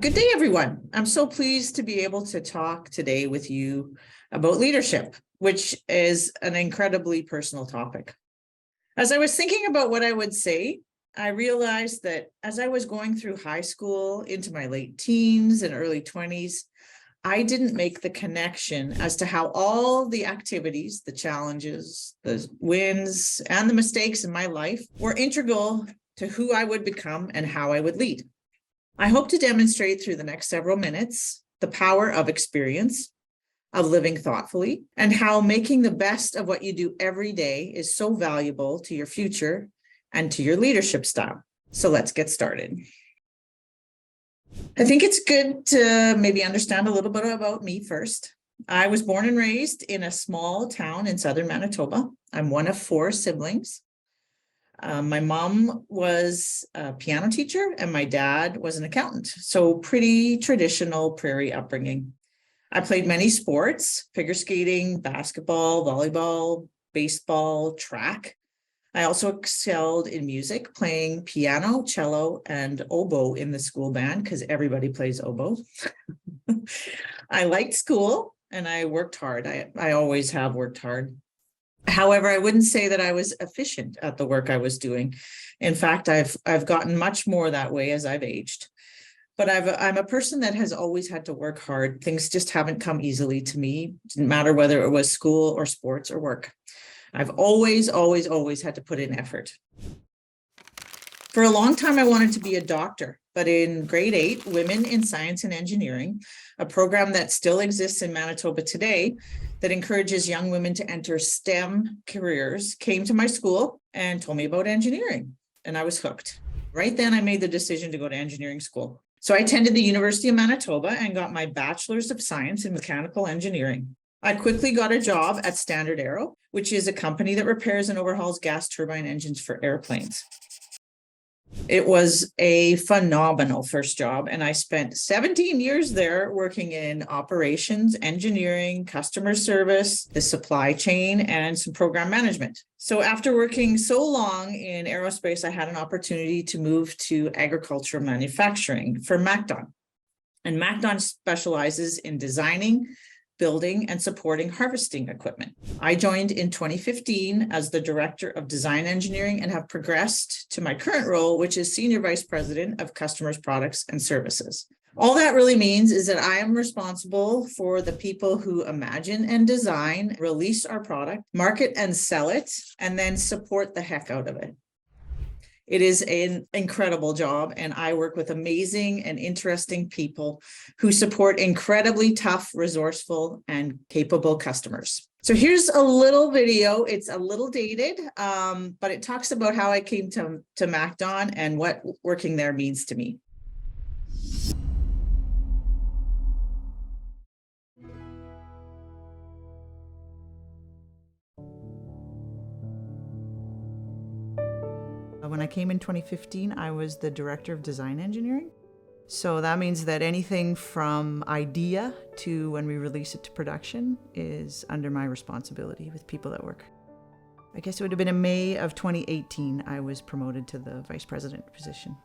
Good day, everyone. I'm so pleased to be able to talk today with you about leadership, which is an incredibly personal topic. As I was thinking about what I would say, I realized that as I was going through high school into my late teens and early 20s, I didn't make the connection as to how all the activities, the challenges, the wins, and the mistakes in my life were integral to who I would become and how I would lead. I hope to demonstrate through the next several minutes the power of experience, of living thoughtfully, and how making the best of what you do every day is so valuable to your future and to your leadership style. So let's get started. I think it's good to maybe understand a little bit about me first. I was born and raised in a small town in southern Manitoba. I'm one of 4 siblings. My mom was a piano teacher and my dad was an accountant. So pretty traditional prairie upbringing. I played many sports: figure skating, basketball, volleyball, baseball, track. I also excelled in music, playing piano, cello, and oboe in the school band because everybody plays oboe. I liked school and I worked hard. I always have worked hard. However, I wouldn't say that I was efficient at the work I was doing. In fact, I've gotten much more that way as I've aged. But I'm a person that has always had to work hard. Things just haven't come easily to me. It didn't matter whether it was school or sports or work. I've always had to put in effort. For a long time, I wanted to be a doctor, but in grade 8, Women in Science and Engineering, a program that still exists in Manitoba today that encourages young women to enter STEM careers, came to my school and told me about engineering, and I was hooked. Right then, I made the decision to go to engineering school. So I attended the University of Manitoba and got my Bachelor's of Science in Mechanical Engineering. I quickly got a job at Standard Aero, which is a company that repairs and overhauls gas turbine engines for airplanes. It was a phenomenal first job, and I spent 17 years there working in operations, engineering, customer service, the supply chain, and some program management. So after working so long in aerospace, I had an opportunity to move to agricultural manufacturing for MacDon. And MacDon specializes in designing, building, and supporting harvesting equipment. I joined in 2015 as the Director of Design Engineering and have progressed to my current role, which is Senior Vice President of Customers, Products, and Services. All that really means is that I am responsible for the people who imagine and design, release our product, market and sell it, and then support the heck out of it. It is an incredible job, and I work with amazing and interesting people who support incredibly tough, resourceful, and capable customers. So here's a little video. It's a little dated, but it talks about how I came to MacDon and what working there means to me. When I came in 2015, I was the Director of Design Engineering. So that means that anything from idea to when we release it to production is under my responsibility with people that work. I guess it would have been in May of 2018, I was promoted to the Vice President position.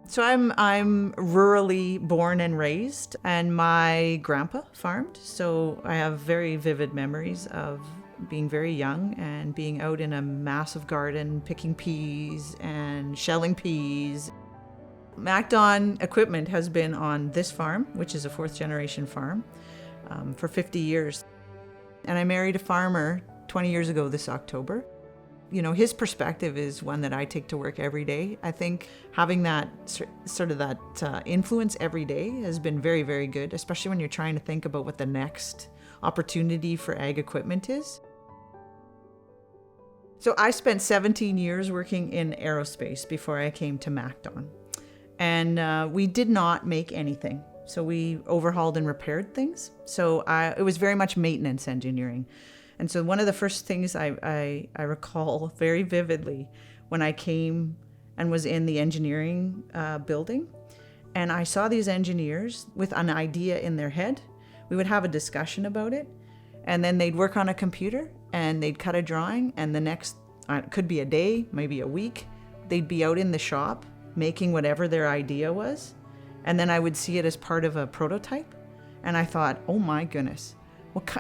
So I'm rurally born and raised, and my grandpa farmed. So I have very vivid memories of being very young and being out in a massive garden, picking peas and shelling peas. MacDon equipment has been on this farm, which is a 4th generation farm, for 50 years. And I married a farmer 20 years ago this October. You know, his perspective is one that I take to work every day. I think having that sort of that influence every day has been very, very good, especially when you're trying to think about what the next opportunity for ag equipment is. So I spent 17 years working in aerospace before I came to MacDon. And we did not make anything. So we overhauled and repaired things. So it was very much maintenance engineering. And so one of the first things I recall very vividly when I came and was in the engineering building, and I saw these engineers with an idea in their head. We would have a discussion about it, and then they'd work on a computer and they'd cut a drawing, and the next, it could be a day, maybe a week, they'd be out in the shop making whatever their idea was. And then I would see it as part of a prototype. And I thought, oh my goodness,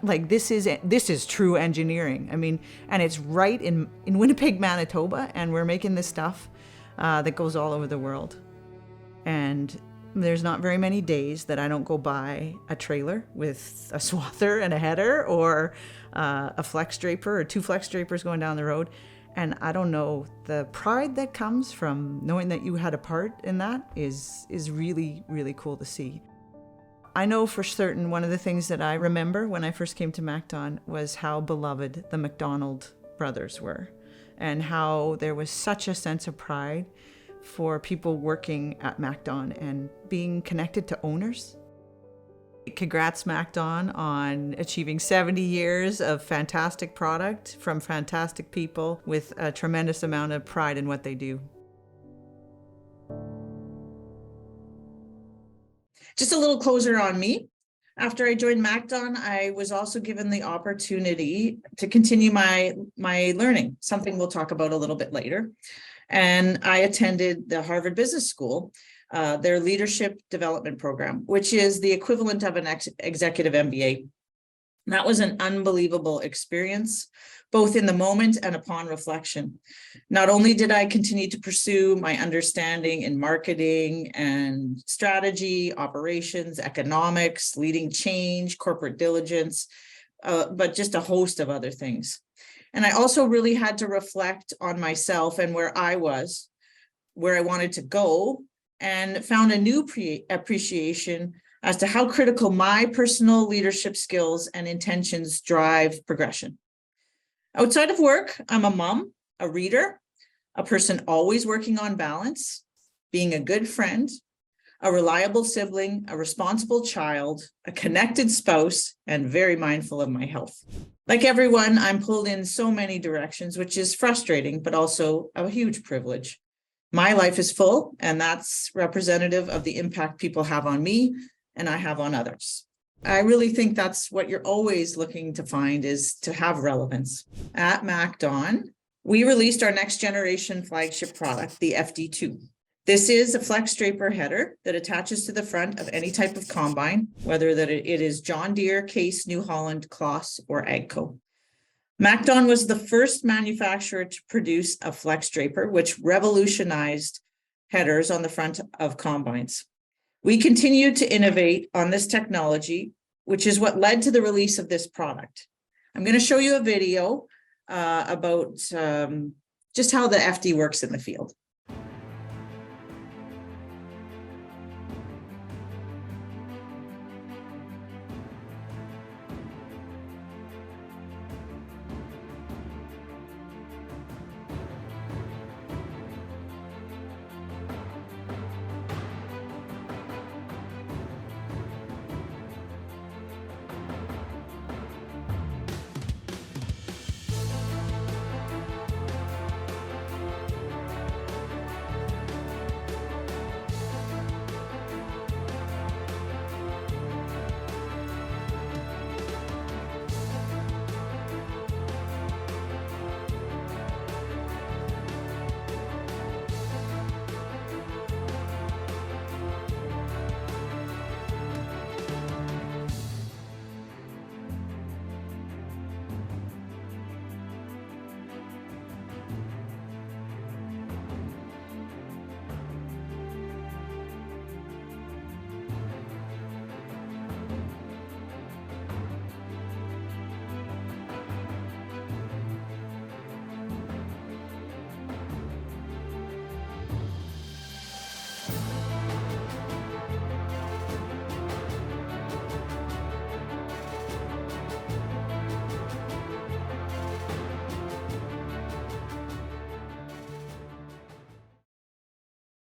this is true engineering. I mean, and it's right in Winnipeg, Manitoba, and we're making this stuff that goes all over the world. And there's not very many days that I don't go by a trailer with a swather and a header, or a flex draper or 2 flex drapers going down the road. And I don't know, the pride that comes from knowing that you had a part in that is really, really cool to see. I know for certain one of the things that I remember when I first came to MacDon was how beloved the MacDonald brothers were, and how there was such a sense of pride for people working at MacDon and being connected to owners. Congrats, MacDon, on achieving 70 years of fantastic product from fantastic people with a tremendous amount of pride in what they do. Just a little closer on me. After I joined MacDon, I was also given the opportunity to continue my learning, something we'll talk about a little bit later. And I attended the Harvard Business School, their leadership development program, which is the equivalent of an executive MBA. That was an unbelievable experience, both in the moment and upon reflection. Not only did I continue to pursue my understanding in marketing and strategy, operations, economics, leading change, corporate diligence, but just a host of other things. And I also really had to reflect on myself and where I was, where I wanted to go, and found a new appreciation as to how critical my personal leadership skills and intentions drive progression. Outside of work, I'm a mom, a reader, a person always working on balance, being a good friend, a reliable sibling, a responsible child, a connected spouse, and very mindful of my health. Like everyone, I'm pulled in so many directions, which is frustrating, but also a huge privilege. My life is full, and that's representative of the impact people have on me and I have on others. I really think that's what you're always looking to find, is to have relevance. At MacDon, we released our next generation flagship product, the FD2. This is a flex draper header that attaches to the front of any type of combine, whether that it is John Deere, Case, New Holland, Claas, or AGCO. MacDon was the first manufacturer to produce a flex draper, which revolutionized headers on the front of combines. We continue to innovate on this technology, which is what led to the release of this product. I'm going to show you a video about just how the FD works in the field.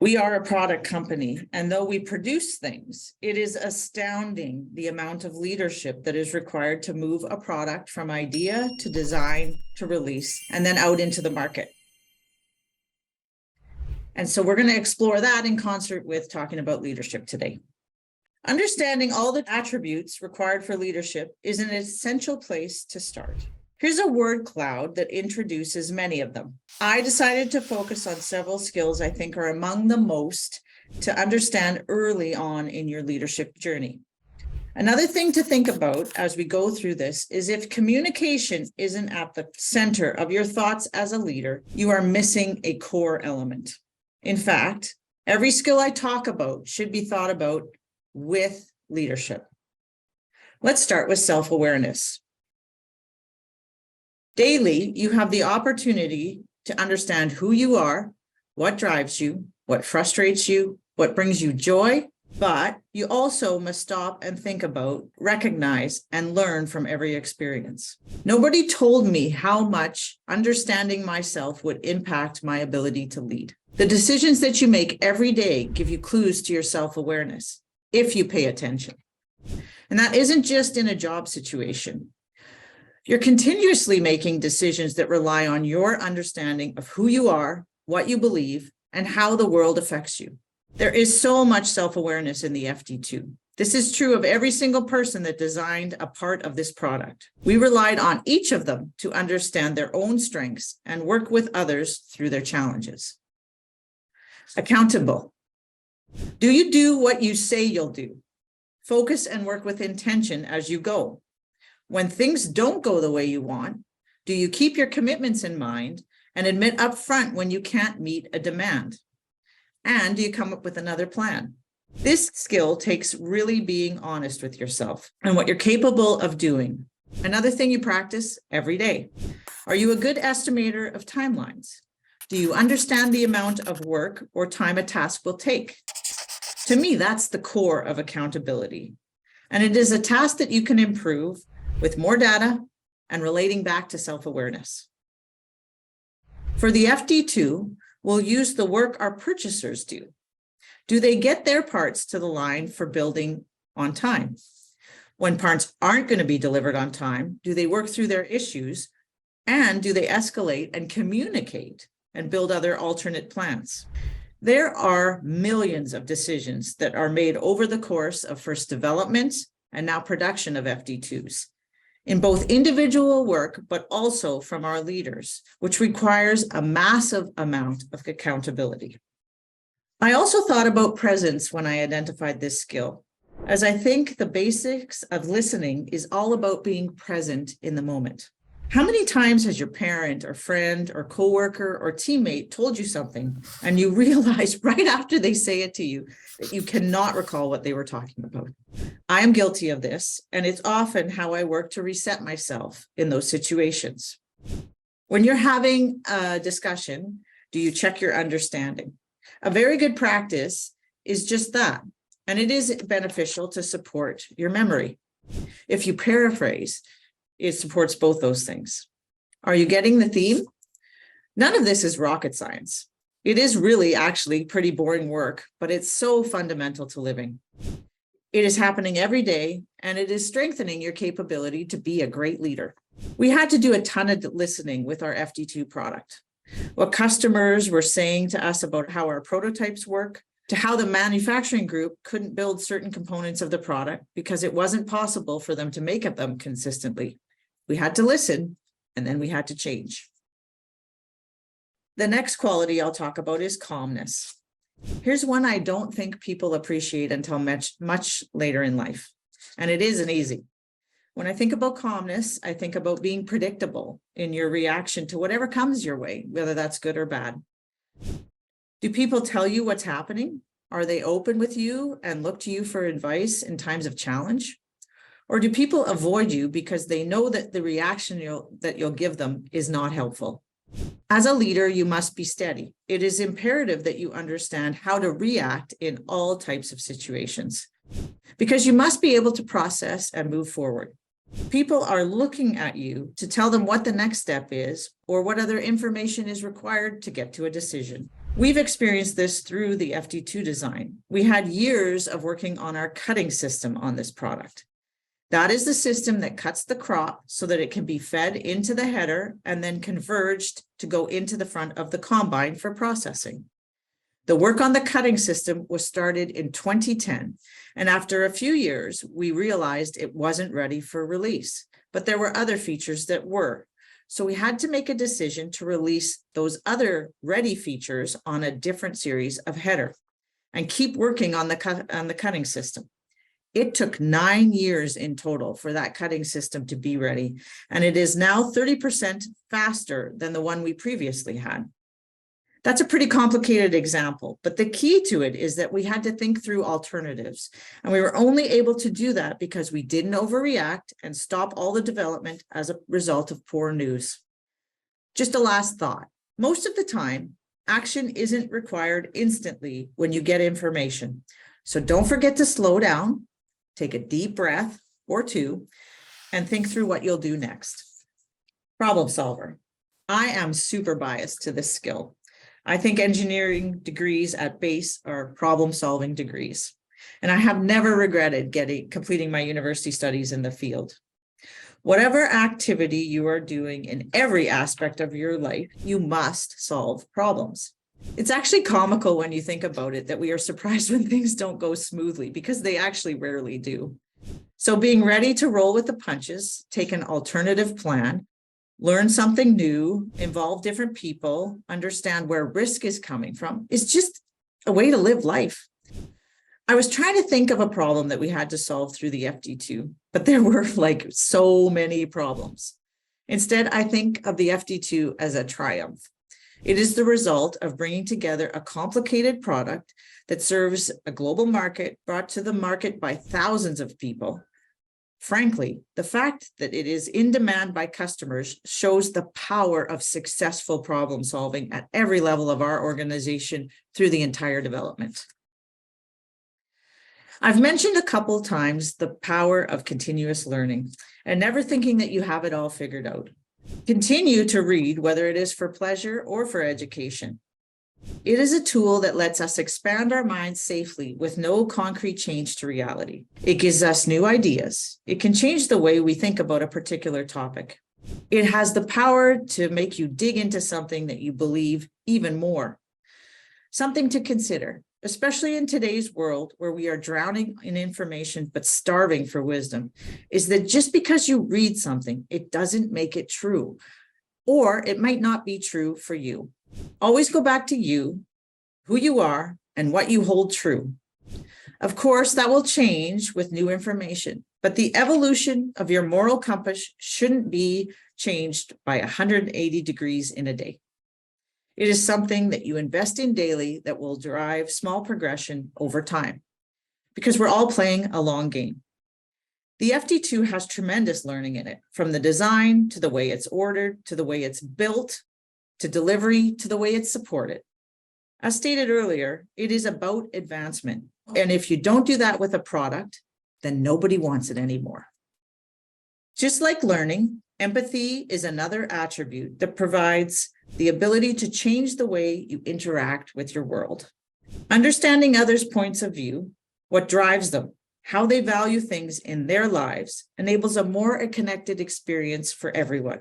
We are a product company, and though we produce things, it is astounding the amount of leadership that is required to move a product from idea to design to release and then out into the market. And so we're going to explore that in concert with talking about leadership today. Understanding all the attributes required for leadership is an essential place to start. Here's a word cloud that introduces many of them. I decided to focus on several skills I think are among the most to understand early on in your leadership journey. Another thing to think about as we go through this is if communication isn't at the center of your thoughts as a leader, you are missing a core element. In fact, every skill I talk about should be thought about with leadership. Let's start with self-awareness. Daily, you have the opportunity to understand who you are, what drives you, what frustrates you, what brings you joy, but you also must stop and think about, recognize, and learn from every experience. Nobody told me how much understanding myself would impact my ability to lead. The decisions that you make every day give you clues to your self-awareness, if you pay attention. And that isn't just in a job situation. You're continuously making decisions that rely on your understanding of who you are, what you believe, and how the world affects you. There is so much self-awareness in the FD2. This is true of every single person that designed a part of this product. We relied on each of them to understand their own strengths and work with others through their challenges. Accountable. Do you do what you say you'll do? Focus and work with intention as you go. When things don't go the way you want, do you keep your commitments in mind and admit upfront when you can't meet a demand? And do you come up with another plan? This skill takes really being honest with yourself and what you're capable of doing. Another thing you practice every day. Are you a good estimator of timelines? Do you understand the amount of work or time a task will take? To me, that's the core of accountability. And it is a task that you can improve with more data and relating back to self-awareness. For the FD2, we'll use the work our purchasers do. Do they get their parts to the line for building on time? When parts aren't going to be delivered on time, do they work through their issues? And do they escalate and communicate and build other alternate plans? There are millions of decisions that are made over the course of first development and now production of FD2s. In both individual work, but also from our leaders, which requires a massive amount of accountability. I also thought about presence when I identified this skill, as I think the basics of listening is all about being present in the moment. How many times has your parent or friend or coworker or teammate told you something and you realize right after they say it to you that you cannot recall what they were talking about? I am guilty of this, and it's often how I work to reset myself in those situations. When you're having a discussion, do you check your understanding? A very good practice is just that, and it is beneficial to support your memory. If you paraphrase, it supports both those things. Are you getting the theme? None of this is rocket science. It is really actually pretty boring work, but it's so fundamental to living. It is happening every day, and it is strengthening your capability to be a great leader. We had to do a ton of listening with our FD2 product. What customers were saying to us about how our prototypes work, to how the manufacturing group couldn't build certain components of the product because it wasn't possible for them to make them consistently. We had to listen, and then we had to change. The next quality I'll talk about is calmness. Here's one I don't think people appreciate until much later in life, and it isn't easy. When I think about calmness, I think about being predictable in your reaction to whatever comes your way, whether that's good or bad. Do people tell you what's happening? Are they open with you and look to you for advice in times of challenge? Or do people avoid you because they know that the reaction that you'll give them is not helpful? As a leader, you must be steady. It is imperative that you understand how to react in all types of situations, because you must be able to process and move forward. People are looking at you to tell them what the next step is or what other information is required to get to a decision. We've experienced this through the FD2 design. We had years of working on our cutting system on this product. That is the system that cuts the crop so that it can be fed into the header and then converged to go into the front of the combine for processing. The work on the cutting system was started in 2010, and after a few years, we realized it wasn't ready for release, but there were other features that were. So we had to make a decision to release those other ready features on a different series of header. and keep working on the cutting system. It took 9 years in total for that cutting system to be ready, and it is now 30% faster than the one we previously had. That's a pretty complicated example, but the key to it is that we had to think through alternatives, and we were only able to do that because we didn't overreact and stop all the development as a result of poor news. Just a last thought. Most of the time, action isn't required instantly when you get information. So don't forget to slow down, take a deep breath or two, and think through what you'll do next. Problem solver. I am super biased to this skill. I think engineering degrees at base are problem-solving degrees, and I have never regretted completing my university studies in the field. Whatever activity you are doing in every aspect of your life, you must solve problems. It's actually comical when you think about it that we are surprised when things don't go smoothly, because they actually rarely do. So being ready to roll with the punches, take an alternative plan, learn something new, involve different people, understand where risk is coming from, is just a way to live life. I was trying to think of a problem that we had to solve through the FD2, but there were like so many problems. Instead, I think of the FD2 as a triumph. It is the result of bringing together a complicated product that serves a global market, brought to the market by thousands of people. Frankly, the fact that it is in demand by customers shows the power of successful problem solving at every level of our organization through the entire development. I've mentioned a couple times the power of continuous learning and never thinking that you have it all figured out. Continue to read, whether it is for pleasure or for education. It is a tool that lets us expand our minds safely with no concrete change to reality. It gives us new ideas. It can change the way we think about a particular topic. It has the power to make you dig into something that you believe even more. Something to consider, especially in today's world where we are drowning in information but starving for wisdom, is that just because you read something, it doesn't make it true, or it might not be true for you. Always go back to you, who you are, and what you hold true. Of course, that will change with new information, but the evolution of your moral compass shouldn't be changed by 180 degrees in a day. It is something that you invest in daily that will drive small progression over time, because we're all playing a long game. The FD2 has tremendous learning in it, from the design to the way it's ordered, to the way it's built, to delivery, to the way it's supported. As stated earlier, it is about advancement. And if you don't do that with a product, then nobody wants it anymore. Just like learning, empathy is another attribute that provides the ability to change the way you interact with your world. Understanding others' points of view, what drives them, how they value things in their lives, enables a more connected experience for everyone.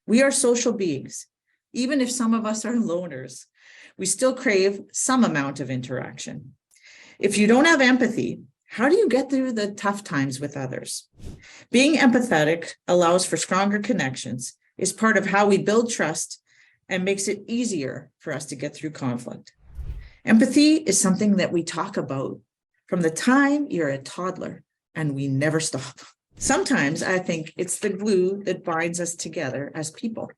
We are social beings. Even if some of us are loners, we still crave some amount of interaction. If you don't have empathy, how do you get through the tough times with others? Being empathetic allows for stronger connections, is part of how we build trust, and makes it easier for us to get through conflict. Empathy is something that we talk about from the time you're a toddler, and we never stop. Sometimes I think it's the glue that binds us together as people.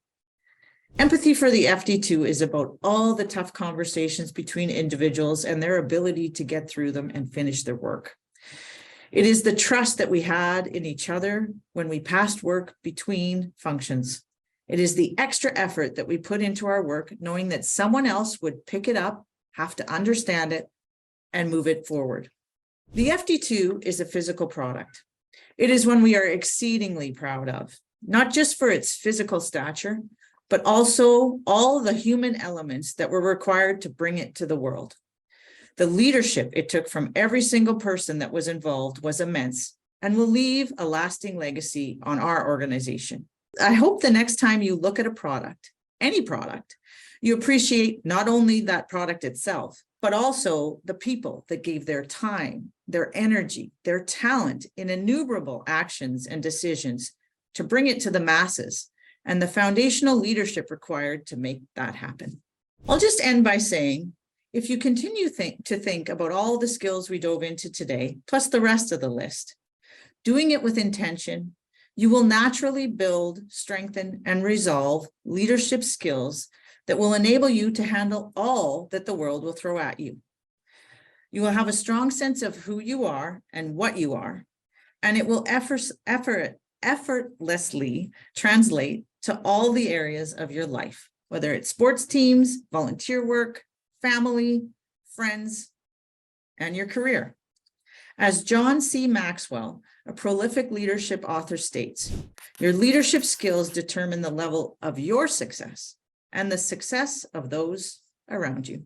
Empathy for the FD2 is about all the tough conversations between individuals and their ability to get through them and finish their work. It is the trust that we had in each other when we passed work between functions. It is the extra effort that we put into our work, knowing that someone else would pick it up, have to understand it, and move it forward. The FD2 is a physical product. It is one we are exceedingly proud of, not just for its physical stature, but also all the human elements that were required to bring it to the world. The leadership it took from every single person that was involved was immense and will leave a lasting legacy on our organization. I hope the next time you look at a product, any product, you appreciate not only that product itself, but also the people that gave their time, their energy, their talent in innumerable actions and decisions to bring it to the masses, and the foundational leadership required to make that happen. I'll just end by saying, If you continue to think about all the skills we dove into today, plus the rest of the list, doing it with intention, you will naturally build, strengthen, and resolve leadership skills that will enable you to handle all that the world will throw at you. You will have a strong sense of who you are and what you are, and it will effortlessly translate to all the areas of your life, whether it's sports teams, volunteer work, family, friends, and your career. As John C. Maxwell, a prolific leadership author, states, your leadership skills determine the level of your success and the success of those around you.